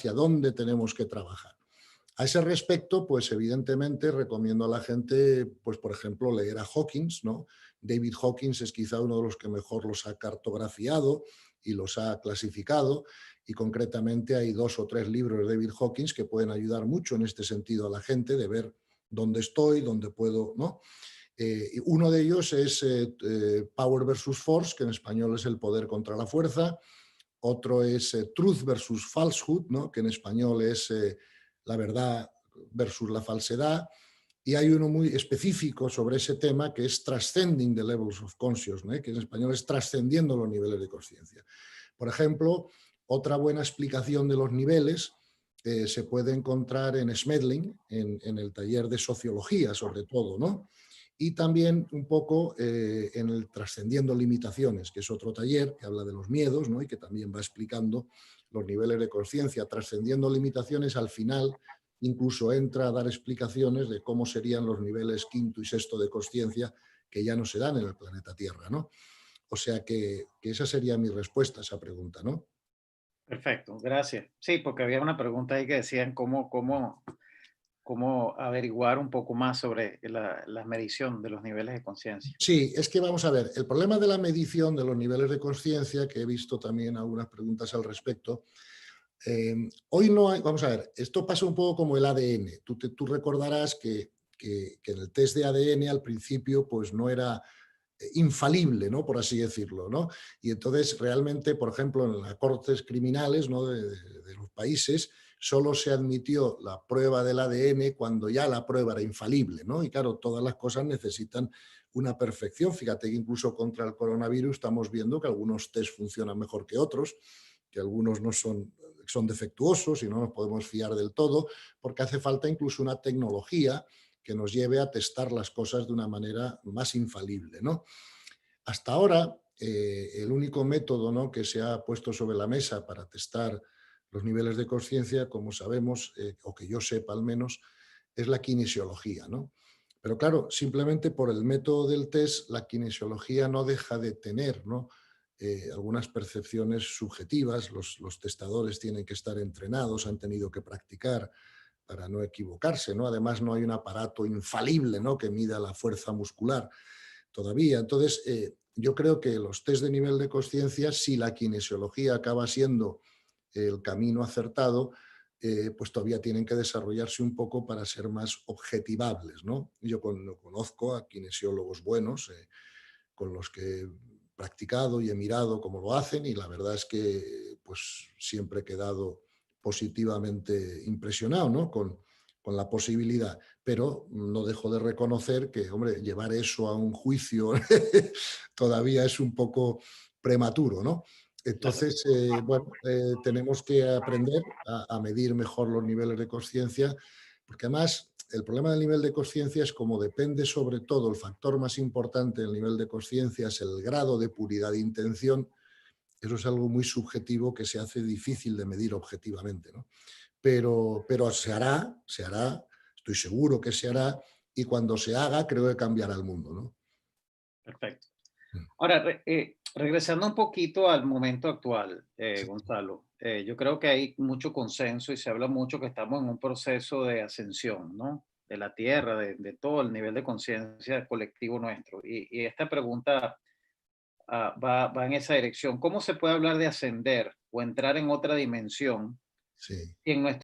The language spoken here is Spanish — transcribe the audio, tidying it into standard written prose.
hacia dónde tenemos que trabajar. A ese respecto, pues evidentemente recomiendo a la gente, pues por ejemplo, leer a Hawkins, ¿no? David Hawkins es quizá uno de los que mejor los ha cartografiado y los ha clasificado, y concretamente hay 2 o 3 libros de David Hawkins que pueden ayudar mucho en este sentido a la gente de ver dónde estoy, dónde puedo, ¿no? Uno de ellos es Power versus Force, que en español es el poder contra la fuerza. Otro es Truth versus Falsehood, ¿no? Que en español es la verdad versus la falsedad. Y hay uno muy específico sobre ese tema que es Transcending the Levels of Consciousness, ¿no? Que en español es trascendiendo los niveles de conciencia. Por ejemplo, otra buena explicación de los niveles se puede encontrar en Smedling, en el taller de sociología sobre todo, ¿no? Y también un poco en el Trascendiendo Limitaciones, que es otro taller que habla de los miedos, ¿no? Y que también va explicando los niveles de conciencia. Trascendiendo Limitaciones, al final incluso entra a dar explicaciones de cómo serían los niveles quinto y sexto de conciencia que ya no se dan en el planeta Tierra, ¿no? O sea que esa sería mi respuesta a esa pregunta, ¿no? Perfecto, gracias. Sí, porque había una pregunta ahí que decían cómo averiguar un poco más sobre la medición de los niveles de conciencia. Sí, es que vamos a ver, el problema de la medición de los niveles de conciencia, que he visto también algunas preguntas al respecto, hoy no hay, vamos a ver, esto pasa un poco como el ADN. Tú recordarás que en el test de ADN al principio pues no era infalible, ¿no? Por así decirlo, ¿no? Y entonces realmente, por ejemplo, en las cortes criminales, ¿no? de los países, solo se admitió la prueba del ADN cuando ya la prueba era infalible, ¿no? Y claro, todas las cosas necesitan una perfección. Fíjate que incluso contra el coronavirus estamos viendo que algunos test funcionan mejor que otros, que algunos no son defectuosos y no nos podemos fiar del todo, porque hace falta incluso una tecnología que nos lleve a testar las cosas de una manera más infalible, ¿no? Hasta ahora, el único método, ¿no?, que se ha puesto sobre la mesa para testar los niveles de conciencia, como sabemos, o que yo sepa al menos, es la kinesiología, ¿no? Pero claro, simplemente por el método del test, la kinesiología no deja de tener, ¿no?, algunas percepciones subjetivas. Los testadores tienen que estar entrenados, han tenido que practicar para no equivocarse, ¿no? Además, no hay un aparato infalible, ¿no?, que mida la fuerza muscular todavía. Entonces, yo creo que los test de nivel de conciencia, si la kinesiología acaba siendo el camino acertado, pues todavía tienen que desarrollarse un poco para ser más objetivables, ¿no? Yo conozco a kinesiólogos buenos con los que he practicado y he mirado cómo lo hacen, y la verdad es que pues siempre he quedado positivamente impresionado, ¿no?, con la posibilidad, pero no dejo de reconocer que, hombre, llevar eso a un juicio todavía es un poco prematuro, ¿no? Claro. Entonces, bueno, tenemos que aprender a medir mejor los niveles de conciencia, porque además el problema del nivel de conciencia es como depende sobre todo, el factor más importante del nivel de conciencia es el grado de puridad de intención. Eso es algo muy subjetivo que se hace difícil de medir objetivamente, ¿no? Pero se hará, estoy seguro que se hará, y cuando se haga creo que cambiará el mundo, ¿no? Perfecto. Mm, Ahora, regresando un poquito al momento actual, sí, Gonzalo, yo creo que hay mucho consenso y se habla mucho que estamos en un proceso de ascensión, ¿no? De la Tierra, de todo el nivel de conciencia colectivo nuestro. Y esta pregunta va en esa dirección. ¿Cómo se puede hablar de ascender o entrar en otra dimensión sí. si en nuestra